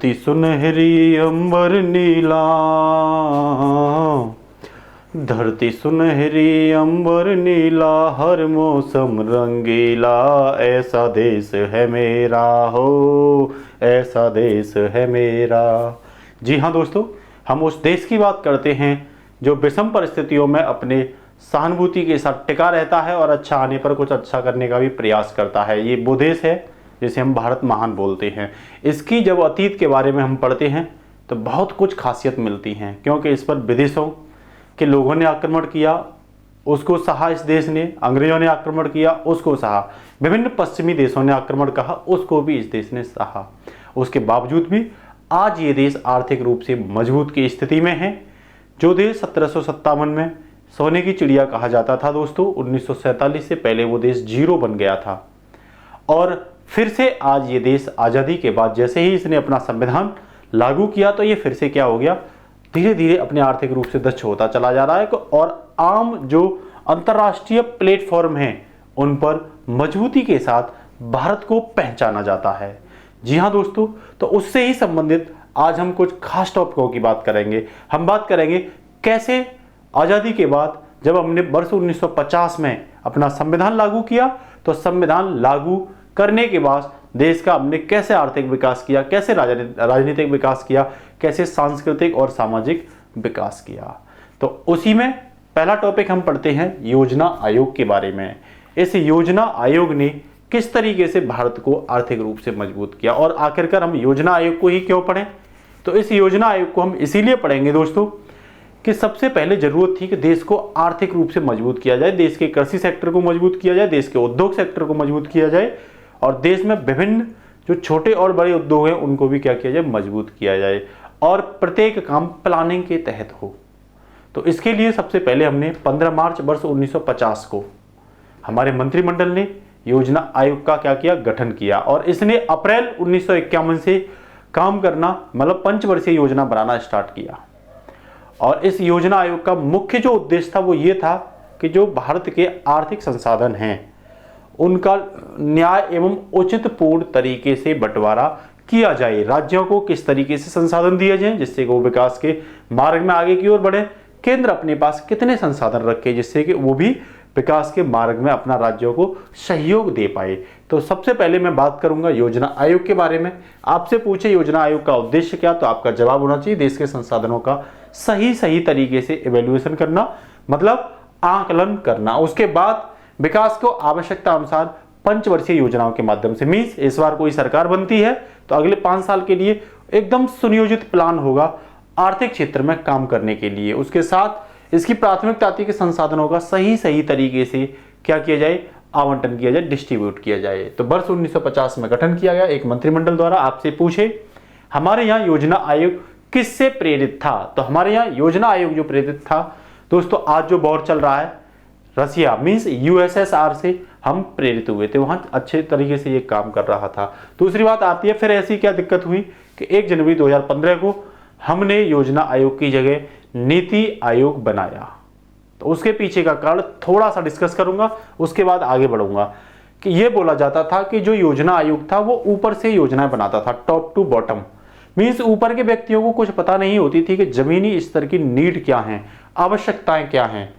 धरती सुनहरी अंबर नीला, धरती सुनहरी अंबर नीला, हर मौसम रंगीला, ऐसा देश है मेरा हो, ऐसा देश है मेरा। जी हाँ दोस्तों, हम उस देश की बात करते हैं जो विषम परिस्थितियों में अपने सहानुभूति के साथ टिका रहता है और अच्छा आने पर कुछ अच्छा करने का भी प्रयास करता है। ये वो देश है जिसे हम भारत महान बोलते हैं। इसकी जब अतीत के बारे में हम पढ़ते हैं तो बहुत कुछ खासियत मिलती हैं, क्योंकि इस पर विदेशों के लोगों ने आक्रमण किया, उसको सहा इस देश ने, अंग्रेजों ने आक्रमण किया, उसको सहा, विभिन्न पश्चिमी देशों ने आक्रमण कहा, उसको भी इस देश ने सहा। उसके बावजूद भी आज ये देश आर्थिक रूप से मजबूत की स्थिति में है। जो देश 1757 में सोने की चिड़िया कहा जाता था दोस्तों, 1947 से पहले वो देश जीरो बन गया था। और फिर से आज ये देश आज़ादी के बाद जैसे ही इसने अपना संविधान लागू किया तो ये फिर से क्या हो गया, धीरे धीरे अपने आर्थिक रूप से दक्ष होता चला जा रहा है और आम जो अंतर्राष्ट्रीय प्लेटफॉर्म हैं उन पर मजबूती के साथ भारत को पहचाना जाता है। जी हाँ दोस्तों, तो उससे ही संबंधित आज हम कुछ खास टॉपिकों की बात करेंगे। हम बात करेंगे कैसे आज़ादी के बाद जब हमने वर्ष 1950 में अपना संविधान लागू किया तो संविधान लागू करने के बाद देश का हमने कैसे आर्थिक विकास किया, कैसे राजनीतिक विकास किया, कैसे सांस्कृतिक और सामाजिक विकास किया। तो उसी में पहला टॉपिक हम पढ़ते हैं योजना आयोग के बारे में। इस योजना आयोग ने किस तरीके से भारत को आर्थिक रूप से मजबूत किया और आखिरकार हम योजना आयोग को ही क्यों पढ़ें। तो इस योजना आयोग को हम इसीलिए पढ़ेंगे दोस्तों कि सबसे पहले जरूरत थी कि देश को आर्थिक रूप से मजबूत किया जाए, देश के कृषि सेक्टर को मजबूत किया जाए, देश के उद्योग सेक्टर को मजबूत किया जाए और देश में विभिन्न जो छोटे और बड़े उद्योग हैं उनको भी क्या किया जाए, मजबूत किया जाए और प्रत्येक काम प्लानिंग के तहत हो। तो इसके लिए सबसे पहले हमने 15 मार्च वर्ष 1950 को हमारे मंत्रिमंडल ने योजना आयोग का क्या किया, गठन किया और इसने अप्रैल 1951 से काम करना, मतलब पंचवर्षीय योजना बनाना स्टार्ट किया। और इस योजना आयोग का मुख्य जो उद्देश्य था वो ये था कि जो भारत के आर्थिक संसाधन हैं उनका न्याय एवं उचित पूर्ण तरीके से बंटवारा किया जाए, राज्यों को किस तरीके से संसाधन दिए जाएं जिससे कि वो विकास के मार्ग में आगे की ओर बढ़े, केंद्र अपने पास कितने संसाधन रखे जिससे कि वो भी विकास के मार्ग में अपना राज्यों को सहयोग दे पाए। तो सबसे पहले मैं बात करूंगा योजना आयोग के बारे में। आपसे पूछे योजना आयोग का उद्देश्य क्या, तो आपका जवाब होना चाहिए देश के संसाधनों का सही तरीके से इवैल्यूएशन करना, मतलब आकलन करना। उसके बाद विकास को आवश्यकता अनुसार पंचवर्षीय योजनाओं के माध्यम से, मीन्स इस बार कोई सरकार बनती है तो अगले 5 साल के लिए एकदम सुनियोजित प्लान होगा आर्थिक क्षेत्र में काम करने के लिए। उसके साथ इसकी प्राथमिकता थी कि संसाधनों का सही तरीके से क्या किया जाए, आवंटन किया जाए, डिस्ट्रीब्यूट किया जाए। तो वर्ष 1950 में गठन किया गया एक मंत्रिमंडल द्वारा। आपसे पूछे हमारे यहाँ योजना आयोग किससे प्रेरित था, तो हमारे यहाँ योजना आयोग जो प्रेरित था दोस्तों, आज जो वॉर चल रहा है रसिया मीन्स यूएसएसआर से हम प्रेरित हुए थे, वहां अच्छे तरीके से ये काम कर रहा था। दूसरी बात आती है फिर ऐसी क्या दिक्कत हुई कि 1 जनवरी 2015 को हमने योजना आयोग की जगह नीति आयोग बनाया। तो उसके पीछे का कारण थोड़ा सा डिस्कस करूंगा, उसके बाद आगे बढ़ूंगा। कि ये बोला जाता था कि जो योजना आयोग था वो ऊपर से योजनाएं बनाता था, टॉप टू बॉटम, मीन्स ऊपर के व्यक्तियों को कुछ पता नहीं होती थी कि जमीनी स्तर की नीड क्या है, आवश्यकताएं क्या हैं,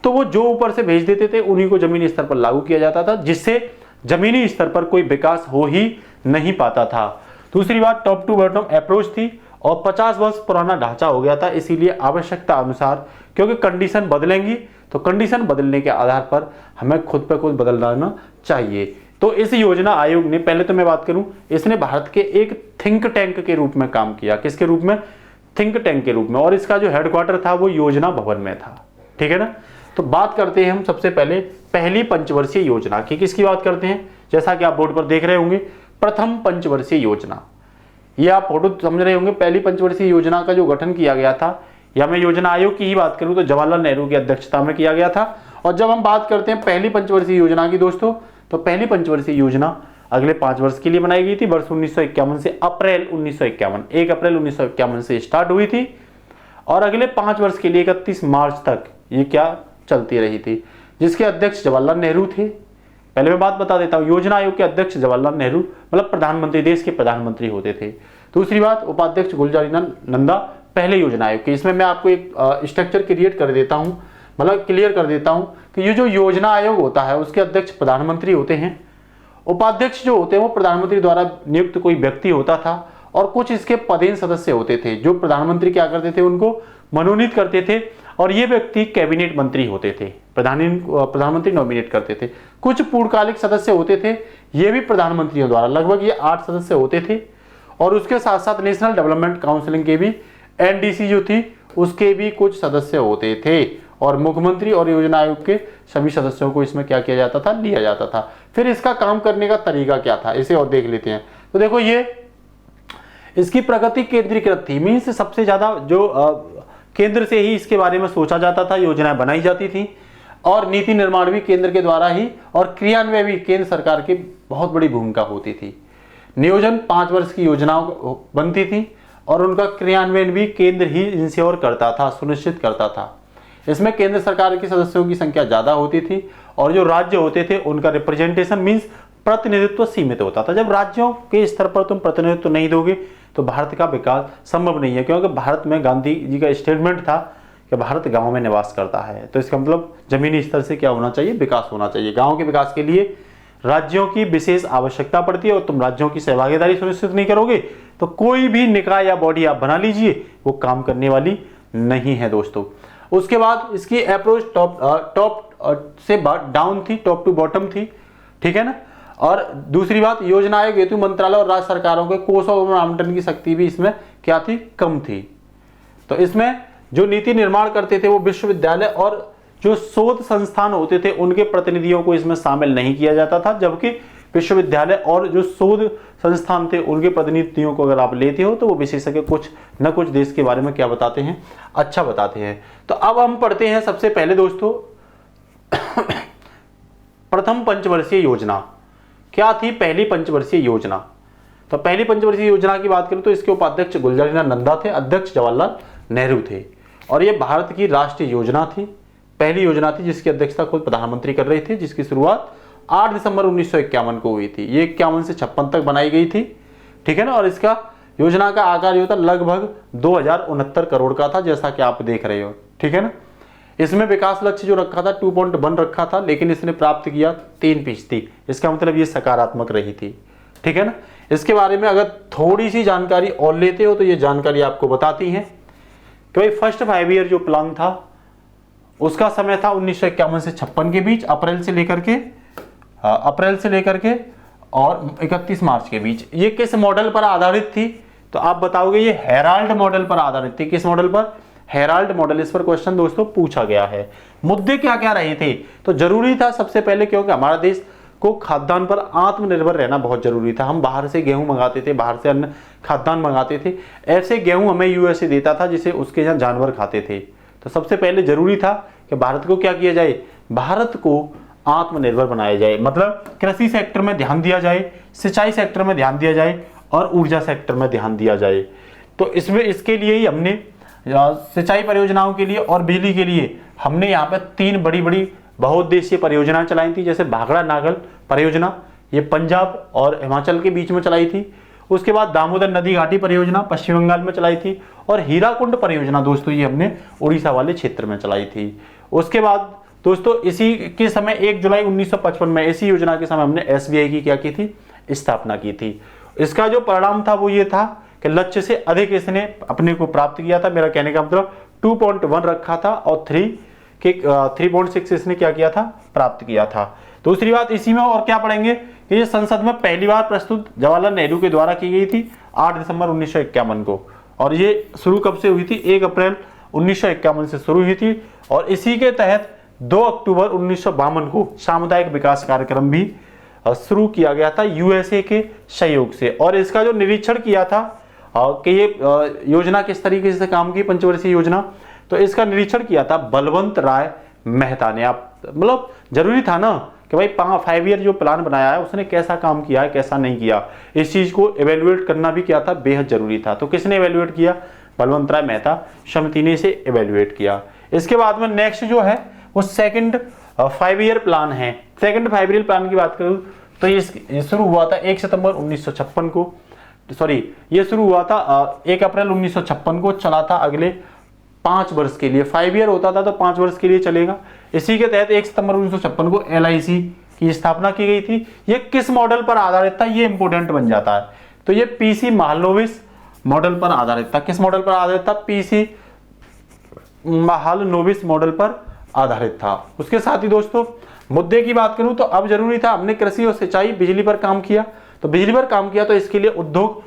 तो वो जो ऊपर से भेज देते थे उन्हीं को जमीनी स्तर पर लागू किया जाता था, जिससे जमीनी स्तर पर कोई विकास हो ही नहीं पाता था। दूसरी बात टॉप टू बॉटम अप्रोच थी और 50 वर्ष पुराना ढांचा हो गया था, इसीलिए आवश्यकता अनुसार, क्योंकि कंडीशन बदलेंगी तो कंडीशन बदलने के आधार पर हमें खुद पे खुद बदलना चाहिए। तो इस योजना आयोग ने, पहले तो मैं बात करूं, इसने भारत के एक थिंक टैंक के रूप में काम किया। किसके रूप में? थिंक टैंक के रूप में। और इसका जो हेडक्वार्टर था वो योजना भवन में था। ठीक है ना। तो बात करते हैं हम सबसे पहले पहली पंचवर्षीय योजना की। किसकी बात करते हैं? जैसा कि आप बोर्ड पर देख रहे होंगे, प्रथम पंचवर्षीय योजना, ये आप फोटो समझ रहे होंगे। पहली पंचवर्षीय योजना का जो गठन किया गया था, या मैं योजना आयोग की ही बात करूं तो जवाहरलाल नेहरू की अध्यक्षता में किया गया था। और जब हम बात करते हैं पहली पंचवर्षीय योजना की दोस्तों, तो पहली पंचवर्षीय योजना अगले 5 वर्ष के लिए बनाई गई थी। वर्ष 1951 से अप्रैल 1951, 1 अप्रैल 1951 से स्टार्ट हुई थी और अगले 5 वर्ष के लिए 31 मार्च तक ये क्या चलती रही थी, जिसके अध्यक्ष जवाहरलाल नेहरू थे। पहले मैं बात बता देता हूँ, योजना आयोग के अध्यक्ष जवाहरलाल नेहरू, मतलब प्रधानमंत्री, देश के प्रधानमंत्री होते थे। दूसरी बात, उपाध्यक्ष गुलजारीलाल नंदा पहले योजना आयोग के। इसमें मैं आपको एक स्ट्रक्चर क्रिएट कर देता हूं, मतलब क्लियर कर देता हूं कि ये जो योजना आयोग होता है उसके अध्यक्ष प्रधानमंत्री होते हैं, उपाध्यक्ष जो होते हैं वो प्रधानमंत्री द्वारा नियुक्त कोई व्यक्ति होता था, और कुछ इसके पदेन सदस्य होते थे जो प्रधानमंत्री क्या करते थे, उनको मनोनीत करते थे, और ये व्यक्ति कैबिनेट मंत्री होते थे, प्रधानमंत्री नॉमिनेट करते थे। कुछ पूर्णकालिक सदस्य होते थे, ये भी प्रधानमंत्रियों द्वारा, लगभग ये 8 सदस्य होते थे, और उसके साथ साथ नेशनल डेवलपमेंट काउंसिल के भी, एनडीसी जो थी उसके भी कुछ सदस्य होते थे, और मुख्यमंत्री और योजना आयोग के सभी सदस्यों को इसमें क्या किया जाता था, लिया जाता था। फिर इसका काम करने का तरीका क्या था, इसे और देख लेते हैं। तो देखो, ये इसकी प्रगति केंद्रीकृत थी, मीन्स सबसे ज्यादा जो केंद्र से ही इसके बारे में सोचा जाता था, योजनाएं बनाई जाती थी, और नीति निर्माण भी केंद्र के द्वारा ही, और क्रियान्वयन भी केंद्र सरकार की बहुत बड़ी भूमिका होती थी। नियोजन 5 वर्ष की योजनाओं बनती थी, और उनका क्रियान्वयन भी केंद्र ही इंश्योर करता था, सुनिश्चित करता था। इसमें केंद्र सरकार के सदस्यों की संख्या ज्यादा होती थी, और जो राज्य होते थे उनका रिप्रेजेंटेशन मीन्स प्रतिनिधित्व सीमित होता था। जब राज्यों के स्तर पर तुम प्रतिनिधित्व नहीं दोगे तो भारत का विकास संभव नहीं है, क्योंकि भारत में गांधी जी का स्टेटमेंट था कि भारत गांव में निवास करता है। तो इसका मतलब जमीनी स्तर से क्या होना चाहिए, विकास होना चाहिए। गांव के विकास के लिए राज्यों की विशेष आवश्यकता पड़ती है, और तुम राज्यों की सहभागीदारी सुनिश्चित नहीं करोगे तो कोई भी निकाय या बॉडी आप बना लीजिए, वो काम करने वाली नहीं है दोस्तों। उसके बाद इसकी अप्रोच टॉप से डाउन थी, टॉप टू बॉटम थी, ठीक है ना। और दूसरी बात, योजना आयोग, हेतु मंत्रालय और राज्य सरकारों के कोषों और आवंटन की शक्ति भी इसमें क्या थी, कम थी। तो इसमें जो नीति निर्माण करते थे वो विश्वविद्यालय और जो शोध संस्थान होते थे उनके प्रतिनिधियों को इसमें शामिल नहीं किया जाता था, जबकि विश्वविद्यालय और जो शोध संस्थान थे उनके प्रतिनिधियों को अगर आप लेते हो तो वो विशेषज्ञ कुछ न कुछ देश के बारे में क्या बताते हैं, अच्छा बताते हैं। तो अब हम पढ़ते हैं सबसे पहले दोस्तों प्रथम पंचवर्षीय योजना क्या थी। पहली पंचवर्षीय योजना, तो पहली पंचवर्षीय योजना की बात करें तो इसके उपाध्यक्ष गुलजारीलाल नंदा थे, अध्यक्ष जवाहरलाल नेहरू थे, और ये भारत की राष्ट्रीय योजना थी, पहली योजना थी जिसकी अध्यक्षता खुद प्रधानमंत्री कर रहे थे, जिसकी शुरुआत 8 दिसंबर 1951 को हुई थी। ये 51 से 56 तक बनाई गई थी, ठीक है ना। और इसका योजना का आकार जो था लगभग 2069 करोड़ का था, जैसा कि आप देख रहे हो, ठीक है ना। इसमें विकास लक्ष्य जो रखा था 2.1 रखा था, लेकिन इसने प्राप्त किया 3%। इसका मतलब ये सकारात्मक रही थी, ठीक है ना। इसके बारे में अगर थोड़ी सी जानकारी और लेते हो तो ये जानकारी आपको बताती है कि भाई फर्स्ट 5 ईयर जो प्लान था उसका समय था 1951 से 56 के बीच, अप्रैल से लेकर के और 31 मार्च के बीच। ये किस मॉडल पर आधारित थी, तो आप बताओगे ये हेराल्ड मॉडल पर आधारित थी। किस मॉडल पर, हेराल्ड मॉडल। इस पर क्वेश्चन दोस्तों पूछा गया है। मुद्दे क्या क्या रहे थे, तो जरूरी था सबसे पहले, क्योंकि हमारा देश को खाद्यान्न पर आत्मनिर्भर रहना बहुत जरूरी था। हम बाहर से गेहूं मंगाते थे, बाहर से अन्न खाद्यान्न मंगाते थे, ऐसे गेहूं हमें यूएसए देता था जिसे उसके यहाँ जानवर खाते थे। तो सबसे पहले जरूरी था कि भारत को क्या किया जाए, भारत को आत्मनिर्भर बनाया जाए, मतलब कृषि सेक्टर में ध्यान दिया जाए, सिंचाई सेक्टर में ध्यान दिया जाए, और ऊर्जा सेक्टर में ध्यान दिया जाए। तो इसमें इसके लिए ही हमने सिंचाई परियोजनाओं के लिए और बिजली के लिए हमने यहाँ पे 3 बड़ी बड़ी बहुउद्देशीय परियोजनाएं चलाई थी। जैसे भाखड़ा नागल परियोजना, ये पंजाब और हिमाचल के बीच में चलाई थी। उसके बाद दामोदर नदी घाटी परियोजना पश्चिम बंगाल में चलाई थी, और हीराकुंड परियोजना दोस्तों ये हमने उड़ीसा वाले क्षेत्र में चलाई थी। उसके बाद दोस्तों इसी के समय 1 जुलाई 1955 में इसी योजना के समय हमने एसबीआई की क्या की थी, स्थापना की थी। इसका जो परिणाम था वो ये था कि लक्ष्य से अधिक इसने अपने को प्राप्त किया था। मेरा कहने का मतलब 2.1 रखा था और 3.6 इसने क्या किया था, प्राप्त किया था। दूसरी बात इसी में और क्या पढ़ेंगे कि ये संसद में पहली बार प्रस्तुत जवाहरलाल नेहरू के द्वारा की गई थी 8 दिसंबर 1951 को, और ये शुरू कब से हुई थी, 1 अप्रैल 1951 से शुरू हुई थी, और इसी के तहत 2 अक्टूबर 1952 को सामुदायिक विकास कार्यक्रम भी शुरू किया गया था यूएसए के सहयोग से। और इसका जो निरीक्षण किया था कि ये योजना किस तरीके से काम की, पंचवर्षीय योजना, तो इसका निरीक्षण किया था बलवंत राय मेहता ने। आप मतलब जरूरी था ना कि भाई 5 ईयर जो प्लान बनाया है उसने कैसा काम किया है, कैसा नहीं किया, इस चीज को एवेल्युएट करना भी क्या था, बेहद जरूरी था। तो किसने एवेल्युएट किया, बलवंत राय मेहता समिति ने इसे एवेल्युएट किया। इसके बाद में नेक्स्ट जो है वो सेकंड 5 ईयर प्लान है। सेकंड 5 ईयर प्लान की बात करूं तो ये शुरू हुआ था 1 सितंबर 1956 को, सॉरी ये शुरू हुआ था 1 अप्रैल 1956 को, चला था अगले 5 वर्ष के लिए, 5 ईयर होता था तो 5 वर्ष के लिए चलेगा। इसी के तहत 1 सितंबर 1956 को LIC की स्थापना की गई थी। ये किस मॉडल पर आधारित था, ये इंपोर्टेंट बन जाता है। तो ये PC महालनोबिस मॉडल पर आधारित था। किस मॉडल पर आधारित था? PC महालनोबिस मॉडल पर आधारित था। उसके साथ ही दोस्तों मुद्दे की बात करूं तो अब जरूरी था, हमने कृषि और सिंचाई बिजली पर काम किया, तो बिजली पर काम किया तो इसके लिए उद्योग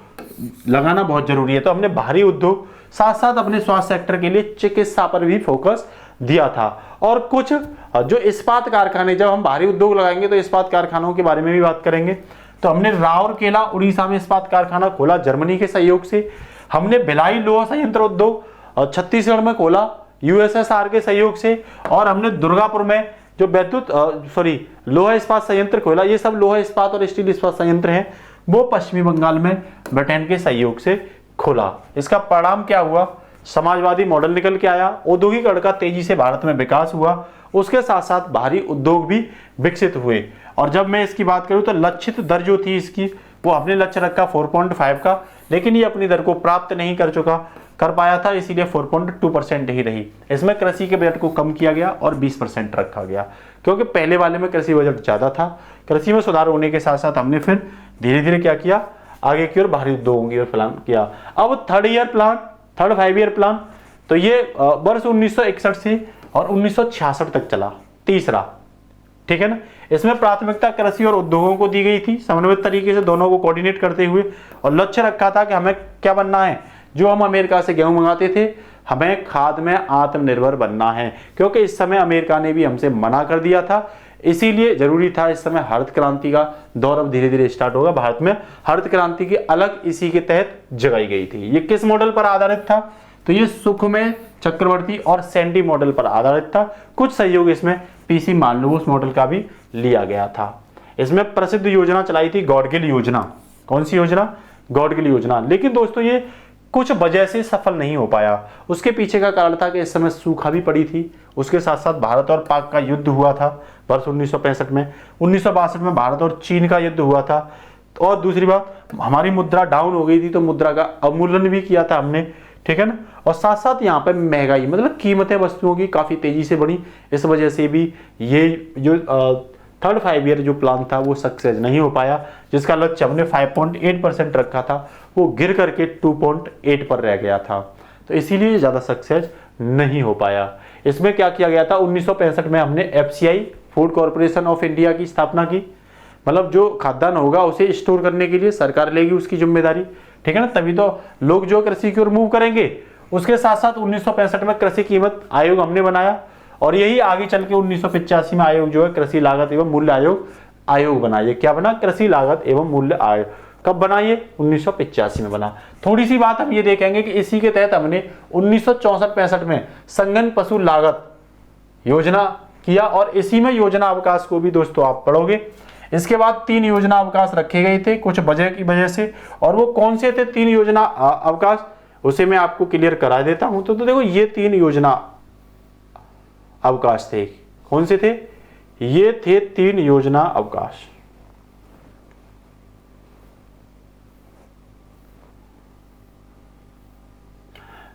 लगाना बहुत जरूरी है, तो हमने भारी उद्योग साथ साथ अपने स्वास्थ्य सेक्टर के लिए चिकित्सा पर भी फोकस दिया था। और कुछ जो इस्पात कारखाने, जब हम भारी उद्योग लगाएंगे तो इस्पात कारखानों के बारे में भी बात करेंगे, तो हमने राउरकेला उड़ीसा में इस्पात कारखाना खोला जर्मनी के सहयोग से। हमने भिलाई लोहा संयंत्र उद्योग छत्तीसगढ़ में खोला USSR के सहयोग से। और हमने दुर्गापुर में जो लोहा इस्पात संयंत्र खोला। ये सब लोहा इस्पात और स्टील इस्पात संयंत्र हैं, वो पश्चिमी बंगाल में ब्रिटेन के सहयोग से खोला। इसका परिणाम क्या हुआ? समाजवादी मॉडल निकल के आया, औद्योगिकरण का तेजी से भारत में विकास हुआ, उसके साथ साथ भारी उद्योग भी विकसित हुए। और जब मैं इसकी बात करूं तो लक्षित दर जो थी इसकी, वो हमने लक्ष्य रखा 4.5 का, लेकिन ये अपनी दर को प्राप्त नहीं कर पाया था, इसीलिए 4.2% ही रही। इसमें कृषि के बजट को कम किया गया और 20% रखा गया, क्योंकि पहले वाले में कृषि बजट ज्यादा था। कृषि में सुधार होने के साथ साथ हमने फिर धीरे धीरे क्या किया, आगे की ओर भारी उद्योगों की ओर प्लान किया। अब थर्ड 5 ईयर प्लान, तो ये वर्ष 1961 से और 1966 तक चला, तीसरा, ठीक है ना। इसमें प्राथमिकता कृषि और उद्योगों को दी गई थी, समन्वित तरीके से दोनों को कोऑर्डिनेट करते हुए, और लक्ष्य रखा था कि हमें क्या बनना है, जो हम अमेरिका से गेहूं मंगाते थे, हमें खाद में आत्मनिर्भर बनना है, क्योंकि इस समय अमेरिका ने भी हमसे मना कर दिया था। इसीलिए जरूरी था, इस समय हरित क्रांति का दौर अब धीरे धीरे स्टार्ट होगा। भारत में हरित क्रांति की अलग इसी के तहत जगाई गई थी। ये किस मॉडल पर आधारित था? तो ये सुखमेय चक्रवर्ती और सैंडी मॉडल पर आधारित था। कुछ सहयोग इसमें PC महालनोबिस मॉडल का भी लिया गया था। इसमें प्रसिद्ध योजना चलाई थी गॉडगिल योजना। कौन सी योजना? गॉडगिल योजना। लेकिन दोस्तों ये कुछ वजह से सफल नहीं हो पाया। उसके पीछे का कारण था कि इस समय सूखा भी पड़ी थी, उसके साथ साथ भारत और पाक का युद्ध हुआ था वर्ष 1965 में। 1962 में भारत और चीन का युद्ध हुआ था। और दूसरी बात, हमारी मुद्रा डाउन हो गई थी, तो मुद्रा का अवमूल्यन भी किया था हमने, ठीक है ना। और साथ साथ यहाँ पे महंगाई, मतलब कीमतें वस्तुओं की काफी तेजी से बढ़ी। इस वजह से भी ये जो थर्ड 5 ईयर जो प्लान था वो सक्सेस नहीं हो पाया। जिसका लक्ष्य हमने 5.8% रखा था, वो गिर करके 2.8 पर रह गया था, तो इसीलिए ज्यादा सक्सेस नहीं हो पाया। इसमें क्या किया गया था, 1965 में हमने FCI food corporation of India की स्थापना की। मतलब जो खाद्यान्न होगा उसे स्टोर करने के लिए सरकार लेगी उसकी जिम्मेदारी, ठीक है ना। तभी तो लोग जो कृषि की ओर मूव करेंगे। उसके साथ साथ 1965 में कृषि कीमत आयोग हमने बनाया, और यही आगे चल के 1985 में आयोग जो है कृषि लागत एवं मूल्य आयोग बना। ये क्या बना? कृषि लागत एवं मूल्य आयोग। कब बना ये? 1985 में बना। थोड़ी सी बात हम ये देखेंगे कि इसी के तहत हमने 1964-65 में संघन पशु लागत योजना किया, और इसी में योजना अवकाश को भी दोस्तों आप पढ़ोगे। इसके बाद 3 योजना अवकाश रखे गए थे कुछ वजह की वजह से, और वो कौन से थे 3 योजना अवकाश, उसे मैं आपको क्लियर करा देता हूं। तो देखो ये 3 योजना अवकाश थे। कौन से थे? ये थे 3 योजना अवकाश।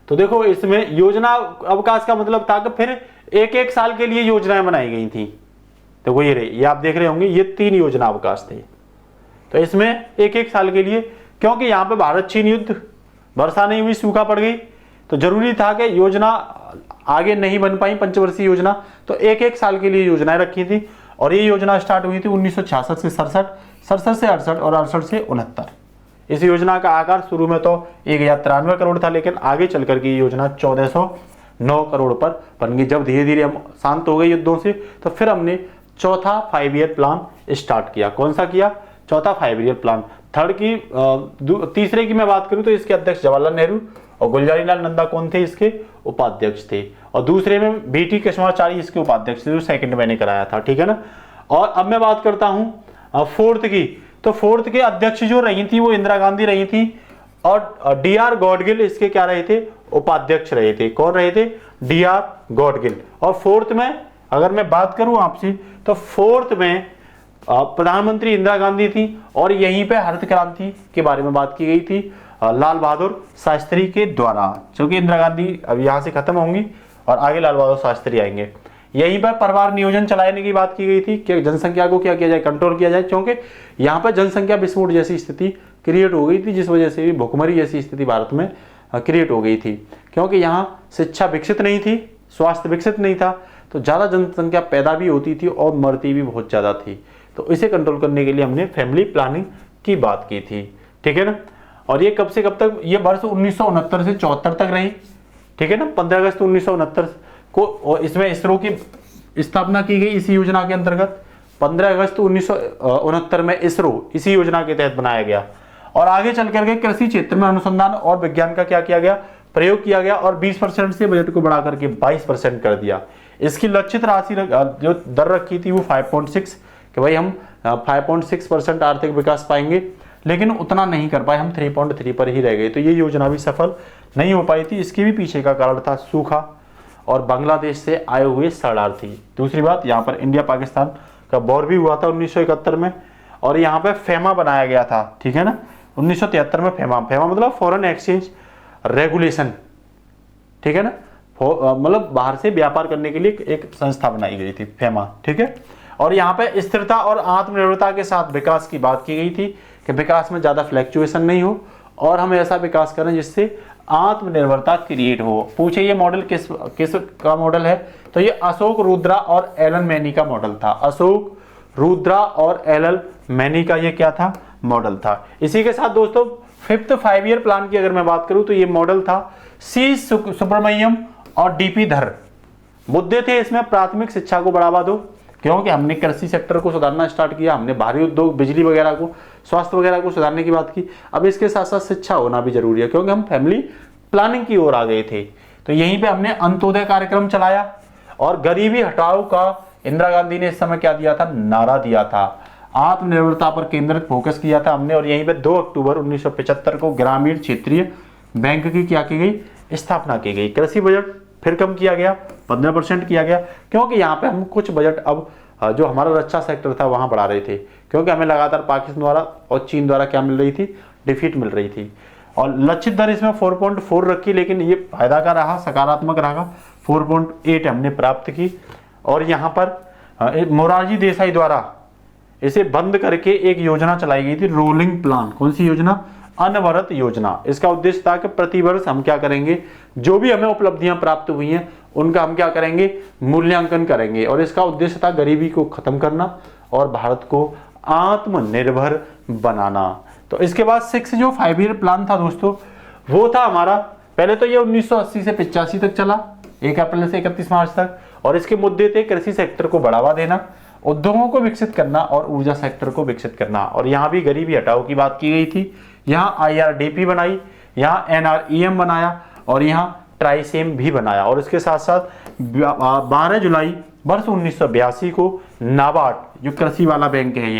तो देखो इसमें योजना अवकाश का मतलब था कि फिर एक साल के लिए योजनाएं बनाई गई थी। तो ये रही, ये आप देख रहे होंगे, ये 3 योजना अवकाश थे। तो इसमें एक साल के लिए, क्योंकि यहां पे भारत चीन युद्ध, वर्षा नहीं हुई, सूखा पड़ गई, तो जरूरी था कि योजना आगे नहीं बन पाई पंचवर्षीय योजना, तो एक साल के लिए योजनाएं रखी थी। और ये योजना स्टार्ट हुई थी 1966 से 67 से 68 और 68 से 69। इस योजना का आकार शुरू में तो 1093 करोड़ था, लेकिन आगे चल कर की योजना 1409 करोड़ पर बन गई। जब धीरे धीरे हम शांत हो गए युद्धों से, तो फिर हमने चौथा 5 ईयर प्लान स्टार्ट किया। कौन सा किया? चौथा 5 ईयर प्लान। तीसरे की मैं बात करूं तो इसके अध्यक्ष जवाहरलाल नेहरू और गुलजारीलाल नंदा कौन थे? इसके उपाध्यक्ष थे। और दूसरे में BT कृष्णाचार्य इसके उपाध्यक्ष थे, जो सेकंड मैंने कराया था, ठीक है ना। और अब मैं बात करता हूं फोर्थ की। तो फोर्थ के अध्यक्ष जो रही थी वो इंदिरा गांधी रही थी, और DR गॉडगिल इसके क्या रहे थे? उपाध्यक्ष रहे थे। कौन रहे थे? DR गॉडगिल। और फोर्थ में अगर मैं बात करूं आपसे, तो फोर्थ में प्रधानमंत्री इंदिरा गांधी थी और यहीं पे हरित क्रांति के बारे में बात की गई थी लाल बहादुर शास्त्री के द्वारा, क्योंकि इंदिरा गांधी अब यहाँ से खत्म होंगी और आगे लाल बहादुर शास्त्री आएंगे। यहीं पर परिवार नियोजन चलाने की बात की गई थी कि जनसंख्या को क्या किया जाए, कंट्रोल किया जाए, क्योंकि यहाँ पर जनसंख्या विस्फोट जैसी स्थिति क्रिएट हो गई थी, जिस वजह से भी भुखमरी जैसी स्थिति भारत में क्रिएट हो गई थी, क्योंकि यहाँ शिक्षा विकसित नहीं थी, स्वास्थ्य विकसित नहीं था, तो ज़्यादा जनसंख्या पैदा भी होती थी और मरती भी बहुत ज़्यादा थी। तो इसे कंट्रोल करने के लिए हमने फैमिली प्लानिंग की बात की थी, ठीक है ना। और ये कब से कब तक, ये वर्ष 1969 से 74 तक रही, ठीक है ना। 15 अगस्त 1969 को और इसमें इसरो की स्थापना की गई इसी योजना के अंतर्गत। 15 अगस्त 1969 में इसरो इसी योजना के तहत बनाया गया और आगे चल करके कृषि क्षेत्र में अनुसंधान और विज्ञान का क्या किया गया, प्रयोग किया गया और 20% से बजट को बढ़ा करके 22% कर दिया। इसकी लक्षित राशि जो दर रखी थी वो 5.6 कि भाई हम 5.6% आर्थिक विकास पाएंगे, लेकिन उतना नहीं कर पाए, हम 3.3 पर ही रह गए। तो ये योजना भी सफल नहीं हो पाई थी। इसके भी पीछे का कारण था सूखा और बांग्लादेश से आए हुए शरणार्थी। दूसरी बात, यहाँ पर इंडिया पाकिस्तान का वॉर भी हुआ था 1971 में और यहाँ पे फेमा बनाया गया था, ठीक है ना। 1973 में फेमा मतलब फॉरेन एक्सचेंज रेगुलेशन, ठीक है ना, मतलब बाहर से व्यापार करने के लिए एक संस्था बनाई गई थी, फेमा, ठीक है। और यहाँ पे स्थिरता और आत्मनिर्भरता के साथ विकास की बात की गई थी कि विकास में ज़्यादा फ्लैक्चुएशन नहीं हो और हम ऐसा विकास करें जिससे आत्मनिर्भरता क्रिएट हो। पूछे ये मॉडल किस का मॉडल है, तो ये अशोक रुद्रा और एलन मैनी का मॉडल था। अशोक रुद्रा और एलन मैनी का ये क्या था, मॉडल था। इसी के साथ दोस्तों 5th 5 ईयर प्लान की अगर मैं बात करूं तो ये मॉडल था सी सुब्रमण्यम और डीपी धर। मुद्दे थे इसमें, प्राथमिक शिक्षा को बढ़ावा दो, क्योंकि हमने कृषि सेक्टर को सुधारना स्टार्ट किया, हमने भारी उद्योग, बिजली वगैरह को, स्वास्थ्य वगैरह को सुधारने की बात की। अब इसके साथ साथ शिक्षा होना भी जरूरी है, क्योंकि हम फैमिली प्लानिंग की ओर आ गए थे। तो यहीं पे हमने अंत्योदय कार्यक्रम चलाया और गरीबी हटाओ का इंदिरा गांधी ने इस समय क्या दिया था, नारा दिया था। आत्मनिर्भरता पर केंद्रित फोकस किया था हमने और यहीं पे 2 अक्टूबर 1975 को ग्रामीण क्षेत्रीय बैंक की क्या की गई, स्थापना की गई। कृषि बजट फिर कम किया गया, 15% किया गया, क्योंकि यहाँ पे हम कुछ बजट अब जो हमारा रक्षा सेक्टर था वहां बढ़ा रहे थे, क्योंकि हमें लगातार पाकिस्तान द्वारा और चीन द्वारा क्या मिल रही थी, डिफीट मिल रही थी। और लक्षित दर इसमें 4.4 रखी, लेकिन ये फायदा का रहा, सकारात्मक रहा। 4.8 हमने प्राप्त की। और यहाँ पर मोरारजी देसाई द्वारा इसे बंद करके एक योजना चलाई गई थी, रोलिंग प्लान। कौन सी योजना, अनवरत योजना। इसका उद्देश्य था कि प्रतिवर्ष हम क्या करेंगे, जो भी हमें उपलब्धियां प्राप्त हुई हैं उनका हम क्या करेंगे, मूल्यांकन करेंगे। और इसका उद्देश्य था गरीबी को खत्म करना और भारत को आत्मनिर्भर बनाना। तो इसके बाद 6 जो 5 ईयर प्लान था दोस्तों, वो था हमारा, पहले तो ये 1980 से 85 तक चला, 1 अप्रैल से 31 मार्च तक। और इसके मुद्दे थे कृषि सेक्टर को बढ़ावा देना, उद्योगों को विकसित करना और ऊर्जा सेक्टर को विकसित करना। और यहाँ भी गरीबी हटाओ की बात की गई थी। यहाँ IRDP बनाई, यहाँ NREM बनाया और यहाँ ट्राइसेम भी बनाया। और इसके साथ साथ 12 जुलाई वर्ष 1982 को नाबार्ड, जो कृषि वाला बैंक है,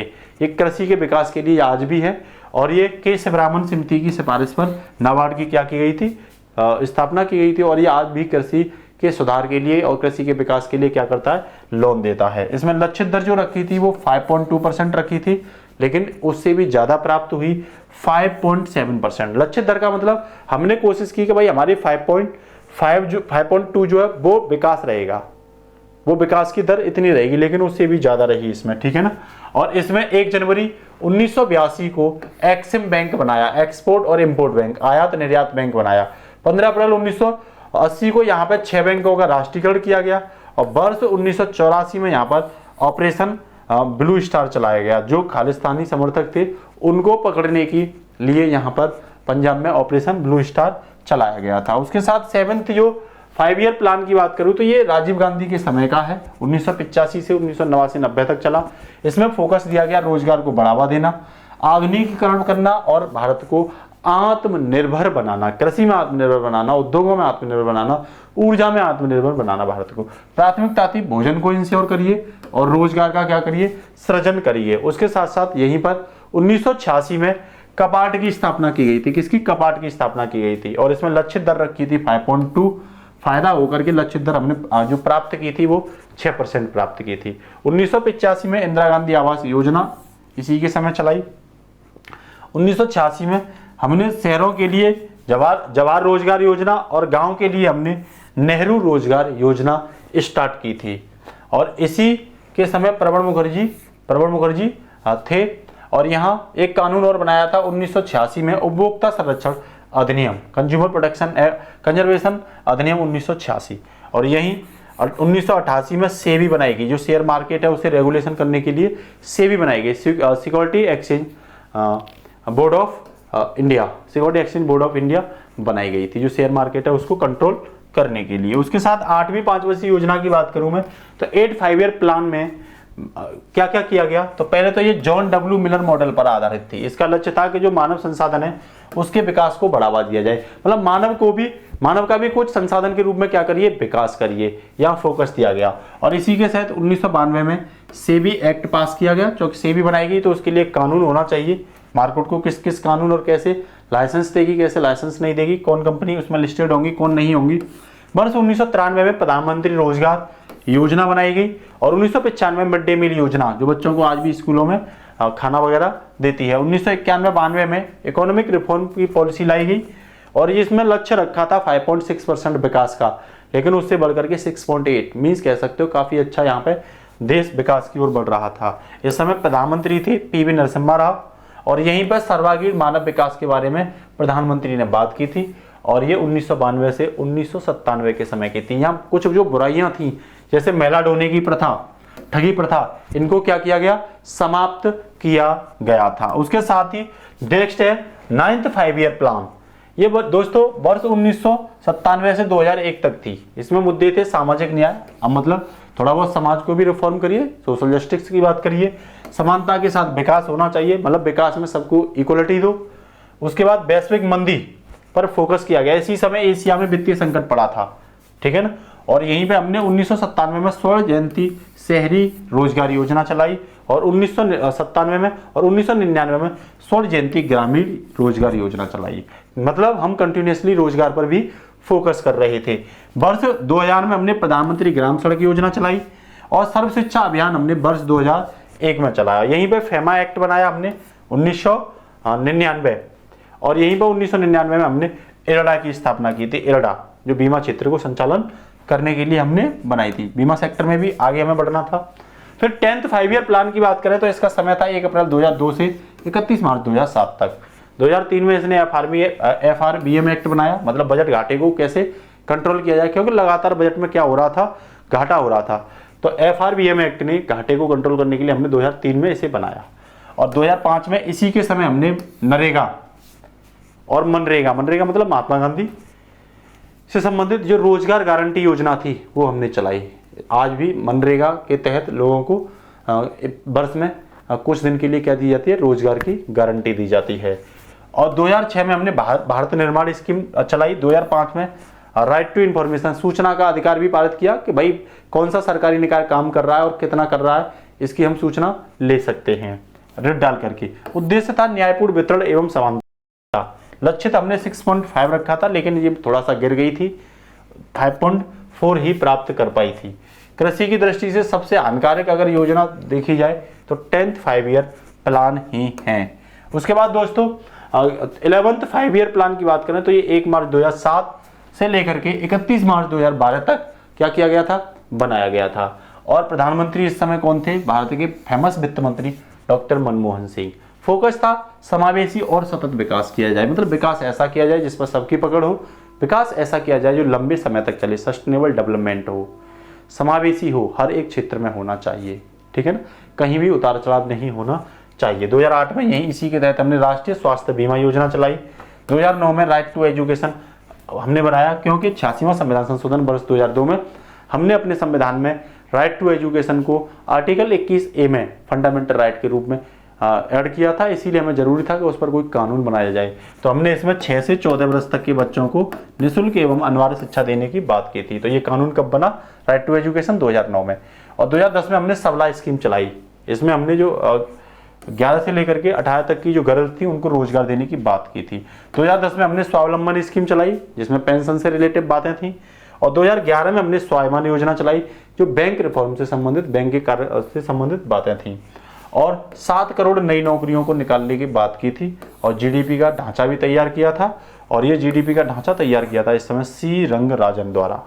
ये कृषि के विकास के लिए आज भी है। और ये के शिवरामन समिति की सिफारिश पर नाबार्ड की क्या की गई थी, स्थापना की गई थी। और ये आज भी कृषि के सुधार के लिए और कृषि के विकास के लिए क्या करता है, लोन देता है। इसमें लक्षित दर जो रखी थी वो 5.2% रखी थी, लेकिन उससे भी ज्यादा प्राप्त हुई 5.7%। लक्षित दर का मतलब हमने कोशिश की कि भाई हमारी 5.2 जो है वो विकास रहेगा, वो विकास की दर इतनी रहेगी, लेकिन उससे भी ज्यादा रही इसमें, ठीक है ना। और इसमें 1 जनवरी 1982 को एक्सिम बैंक बनाया, एक्सपोर्ट और इंपोर्ट बैंक, आयात निर्यात बैंक बनाया। 15 अप्रैल 1980 को यहाँ पे 6 बैंकों का राष्ट्रीयकरण किया गया। और वर्ष 1984 में यहाँ पर ऑपरेशन ब्लू स्टार चलाया गया, जो खालिस्तानी समर्थक थे उनको पकड़ने के लिए यहाँ पर पंजाब में ऑपरेशन ब्लू स्टार चलाया गया था। उसके साथ 7th जो 5 ईयर प्लान की बात करूं तो ये राजीव गांधी के समय का है, 1985 से 1989-90 तक चला। इसमें फोकस दिया गया रोजगार को बढ़ावा देना, आधुनिकीकरण करना और भारत को आत्मनिर्भर बनाना, कृषि में आत्मनिर्भर बनाना, उद्योगों में आत्मनिर्भर बनाना, ऊर्जा में आत्मनिर्भर बनाना भारत को। प्राथमिकता थी भोजन को इंश्योर करिए और रोजगार का क्या करिए, सृजन करिए। उसके साथ साथ यहीं पर 1986 में कपाट की स्थापना की गई थी। किसकी, कपाट की स्थापना की गई थी। और इसमें लक्षित दर रखी थी फायदा होकर के लक्षित दर हमने जो प्राप्त की थी वो 6% प्राप्त की थी। 1985 में इंदिरा गांधी आवास योजना इसी के समय चलाई। 1986 में हमने शहरों के लिए जवाहर रोजगार योजना और गांव के लिए हमने नेहरू रोजगार योजना स्टार्ट की थी। और इसी के समय प्रणब मुखर्जी थे। और यहाँ एक कानून और बनाया था 1986 में, उपभोक्ता संरक्षण अधिनियम, कंज्यूमर प्रोटेक्शन कंजर्वेशन अधिनियम 1986। और यही 1988 में सेबी बनाई गई, जो शेयर मार्केट है उसे रेगुलेशन करने के लिए सेबी बनाई गई, security exchange board of India बनाई गई थी, जो शेयर मार्केट है उसको कंट्रोल करने के लिए। उसके साथ 8वीं 5 वर्षीय योजना की बात करूं मैं तो 8 5 ईयर प्लान में क्या क्या किया गया। तो पहले तो ये जॉन डब्ल्यू मिलर मॉडल पर आधारित थी। इसका लक्ष्य था कि जो मानव संसाधन है उसके विकास को बढ़ावा दिया जाए, मतलब मानव का भी कुछ संसाधन के रूप में क्या करिए, विकास करिए, यहाँ फोकस दिया गया। और इसी के तहत 1992 में सेबी एक्ट पास किया गया। क्योंकि सेबी बनाई गई तो उसके लिए कानून होना चाहिए, मार्केट को किस किस कानून और कैसे लाइसेंस देगी, कैसे लाइसेंस नहीं देगी, कौन कंपनी उसमें लिस्टेड होंगी, कौन नहीं होंगी। वर्ष 1993 में प्रधानमंत्री रोजगार योजना बनाई गई। और 1995 में मिड डे मील योजना, जो बच्चों को आज भी स्कूलों में खाना वगैरह देती है। 1991-92 में इकोनॉमिक रिफॉर्म की पॉलिसी लाई गई और इसमें लक्ष्य रखा था 5.6% विकास का, लेकिन उससे बढ़कर के 6.8 मीन्स कह सकते हो काफी अच्छा यहाँ पे देश विकास की ओर बढ़ रहा था। इस समय प्रधानमंत्री थे पीवी नरसिम्हा राव और यहीं पर सर्वांगीण मानव विकास के बारे में प्रधानमंत्री ने बात की थी। और ये 1992 से 1997 के समय की थी। यहाँ कुछ जो बुराइयां थी जैसे महिला ढोने की प्रथा, ठगी प्रथा, इनको क्या किया गया, समाप्त किया गया था। उसके साथ ही नेक्स्ट है 9th 5 ईयर प्लान। ये दोस्तों वर्ष 1997 से 2001 तक थी। इसमें मुद्दे थे सामाजिक न्याय, अब मतलब थोड़ा बहुत समाज को भी रिफॉर्म करिए, सोशल जस्टिस की बात करिए, समानता के साथ विकास होना चाहिए, मतलब विकास में सबको इक्वलिटी दो। उसके बाद वैश्विक मंदी पर फोकस किया गया। इसी समय एशिया में वित्तीय संकट पड़ा था, ठीक है ना। और यहीं पे हमने 1997 में स्वर्ण जयंती शहरी रोजगार योजना चलाई और 1997 में और 1999 में स्वर्ण जयंती ग्रामीण रोजगार योजना चलाई। मतलब हम कंटिन्यूसली रोजगार पर भी फोकस कर रहे थे। वर्ष 2000 में हमने प्रधानमंत्री ग्राम सड़क योजना चलाई और सर्व शिक्षा अभियान हमने वर्ष 2001 में चलाया। यहीं पे फेमा एक्ट बनाया हमने 1999 और यहीं पर 1999 में हमने इरडा की स्थापना की थी। इरडा जो बीमा क्षेत्र को संचालन करने के लिए हमने बनाई थी, बीमा सेक्टर में भी आगे हमें बढ़ना था। फिर 10th 5 ईयर प्लान की बात करें तो इसका समय था 1 अप्रैल 2002 से 31 मार्च 2007 तक। 2003 में इसने FRBM एक्ट बनाया, मतलब बजट घाटे को कैसे कंट्रोल किया जाए, क्योंकि लगातार बजट में क्या हो रहा था, घाटा हो रहा था। तो FRBM एक्ट ने घाटे को कंट्रोल करने के लिए हमने 2003 में इसे बनाया। और 2005 में इसी के समय हमने नरेगा और मनरेगा मतलब महात्मा गांधी से संबंधित जो रोजगार गारंटी योजना थी वो हमने चलाई। आज भी मनरेगा के तहत लोगों को वर्ष में कुछ दिन के लिए क्या दी जाती है, रोजगार की गारंटी दी जाती है। और 2006 में हमने भारत निर्माण स्कीम चलाई। 2005 में राइट टू इंफॉर्मेशन, सूचना का अधिकार भी पारित किया कि भाई कौन सा सरकारी निकाय काम कर रहा है और कितना कर रहा है, इसकी हम सूचना ले सकते हैं रिट डाल करके। उद्देश्य था न्यायपूर्ण वितरण एवं समानता। लक्ष्य हमने 6.5 रखा था, लेकिन ये थोड़ा सा गिर गई थी, 5.4 ही प्राप्त कर पाई थी। कृषि की दृष्टि से सबसे हानिकारक अगर योजना देखी जाए तो 10th 5 ईयर प्लान ही है। उसके बाद दोस्तों 11th 5 ईयर प्लान की बात करें तो ये 1 मार्च 2007 से लेकर के 31 मार्च 2012 तक क्या किया गया था, बनाया गया था। और प्रधानमंत्री इस समय कौन थे, भारत के फेमस वित्त मंत्री डॉक्टर मनमोहन सिंह। फोकस था समावेशी और सतत विकास किया जाए, मतलब विकास ऐसा किया जाए जिस पर सबकी पकड़ हो, विकास ऐसा किया जाए जो लंबे समय तक चले, सस्टेनेबल डेवलपमेंट हो, समावेशी हो, हर एक क्षेत्र में होना चाहिए, ठीक है ना, कहीं भी उतार चढ़ाव नहीं होना चाहिए। 2008 में यही इसी के तहत हमने राष्ट्रीय स्वास्थ्य बीमा योजना चलाई। 2009 में राइट टू एजुकेशन हमने बनाया, क्योंकि 86वां संविधान संशोधन वर्ष 2002 में हमने अपने संविधान में राइट टू एजुकेशन को आर्टिकल 21A में फंडामेंटल राइट के रूप में ऐड किया था। इसीलिए हमें जरूरी था कि उस पर कोई कानून बनाया जाए। तो हमने इसमें 6 से 14 वर्ष तक के बच्चों को निःशुल्क एवं अनिवार्य शिक्षा देने की बात की थी। तो ये कानून कब बना, राइट टू एजुकेशन 2009 में। और 2010 में हमने सबला स्कीम चलाई। इसमें हमने जो 11 से लेकर के 18 तक की जो गर्ल्स थी उनको रोजगार देने की बात की थी। 2010 में हमने स्वावलंबन स्कीम चलाई जिसमें पेंशन से रिलेटेड बातें थी। और 2011 में हमने स्वाभिमान योजना चलाई, जो बैंक रिफॉर्म से संबंधित, बैंक के कार्य से संबंधित बातें थी, और 7 करोड़ नई नौकरियों को निकालने की बात की थी, और जीडीपी का ढांचा भी तैयार किया था, और ये जीडीपी का ढांचा तैयार किया था इस समय सी रंगराजन द्वारा,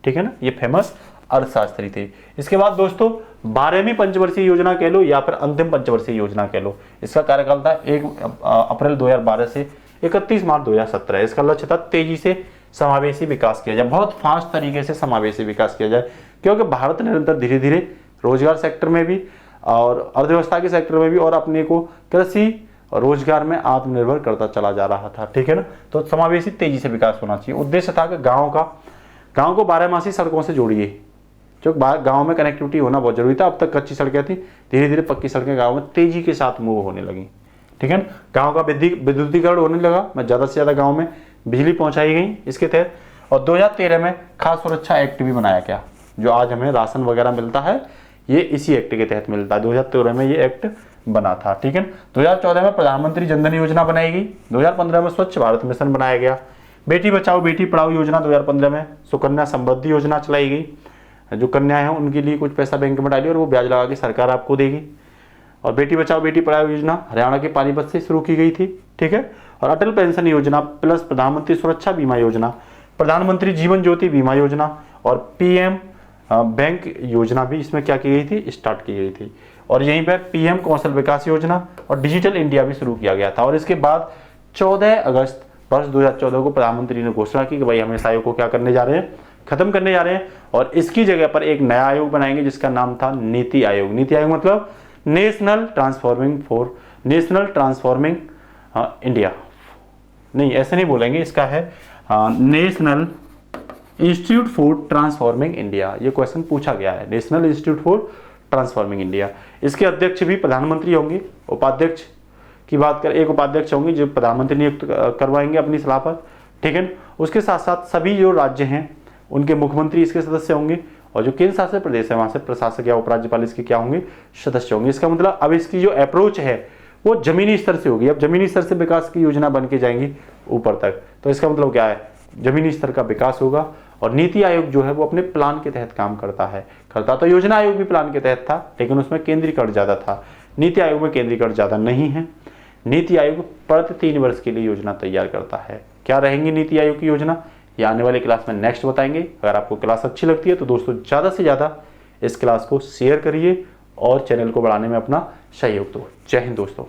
ठीक है ना, ये फेमस अर्थशास्त्री थे। इसके बाद दोस्तों 12वीं पंचवर्षीय योजना कह लो या फिर अंतिम पंचवर्षीय योजना कह लो, इसका कार्यकाल था 1 अप्रैल 2012 से 31 मार्च 2017। इसका लक्ष्य था तेजी से समावेशी विकास किया जाए, बहुत फास्ट तरीके से समावेशी विकास किया जाए, क्योंकि भारत निरंतर धीरे धीरे रोजगार सेक्टर में भी और अर्थव्यवस्था के सेक्टर में भी और अपने को कृषि और रोजगार में आत्मनिर्भर करता चला जा रहा था, ठीक है ना। तो समावेशी तेजी से विकास होना चाहिए। उद्देश्य था कि गांव को 12मासी सड़कों से जोड़िए, जो गांव में कनेक्टिविटी होना बहुत जरूरी था। अब तक कच्ची सड़कें थी, धीरे धीरे पक्की सड़कें गांव में तेजी के साथ मूव होने लगी, ठीक है ना। गांव का विद्युतीकरण होने लगा, मैं ज़्यादा से ज़्यादा गांव में बिजली पहुंचाई गई इसके तहत। और 2013 में खाद्य सुरक्षा एक्ट भी बनाया गया, जो आज हमें राशन वगैरह मिलता है, ये इसी एक्ट के तहत मिलता है। 2013 में ये एक्ट बना था, ठीक है। 2014 में प्रधानमंत्री जनधन योजना बनाई गई। 2015 में स्वच्छ भारत मिशन बनाया गया। बेटी बचाओ बेटी पढ़ाओ योजना 2015 में। सुकन्या समृद्धि योजना चलाई गई, जो कन्या है उनके लिए कुछ पैसा बैंक में डालिए और वो ब्याज लगा के सरकार आपको देगी। और बेटी बचाओ बेटी पढ़ाओ योजना हरियाणा के पानीपत से शुरू की गई थी, ठीक है। और अटल पेंशन योजना प्लस प्रधानमंत्री सुरक्षा बीमा योजना, प्रधानमंत्री जीवन ज्योति बीमा योजना और पीएम बैंक योजना भी इसमें क्या की गई थी, स्टार्ट की गई थी। और यहीं पर पीएम कौशल विकास योजना और डिजिटल इंडिया भी शुरू किया गया था। और इसके बाद 14 अगस्त वर्ष 2014 को प्रधानमंत्री ने घोषणा की कि भाई हम इस आयोग को क्या करने जा रहे हैं, खत्म करने जा रहे हैं, और इसकी जगह पर एक नया आयोग बनाएंगे जिसका नाम था नीति आयोग। नीति आयोग मतलब नेशनल ट्रांसफॉर्मिंग इंडिया, नहीं ऐसे नहीं बोलेंगे, इसका है national institute for transforming India. ये क्वेश्चन पूछा गया है, national institute for transforming India. इसके अध्यक्ष भी प्रधानमंत्री होंगे। उपाध्यक्ष की बात करें, एक उपाध्यक्ष होंगे जो प्रधानमंत्री नियुक्त करवाएंगे अपनी सलाह पर, ठीक है। उसके साथ साथ सभी जो राज्य हैं उनके मुख्यमंत्री इसके सदस्य होंगे, और जो केंद्र शासित प्रदेश है वहां से प्रशासक या उपराज्यपाल इसके क्या होंगे, सदस्य होंगे। इसका मतलब अब इसकी जो अप्रोच है वो जमीनी स्तर से होगी। अब जमीनी स्तर से विकास की योजना बन के जाएंगी ऊपर तक। तो इसका मतलब क्या है, जमीनी स्तर का विकास होगा। और नीति आयोग जो है वो अपने प्लान के तहत काम करता तो योजना आयोग भी प्लान के तहत था, लेकिन उसमें केंद्रीकरण ज्यादा था। नीति आयोग में केंद्रीकरण ज्यादा नहीं है। नीति आयोग प्रति 3 वर्ष के लिए योजना तैयार करता है। क्या रहेंगी नीति आयोग की योजना, ये आने वाली क्लास में नेक्स्ट बताएंगे। अगर आपको क्लास अच्छी लगती है तो दोस्तों ज़्यादा से ज़्यादा इस क्लास को शेयर करिए और चैनल को बढ़ाने में अपना सहयोग दो। जय हिंद दोस्तों।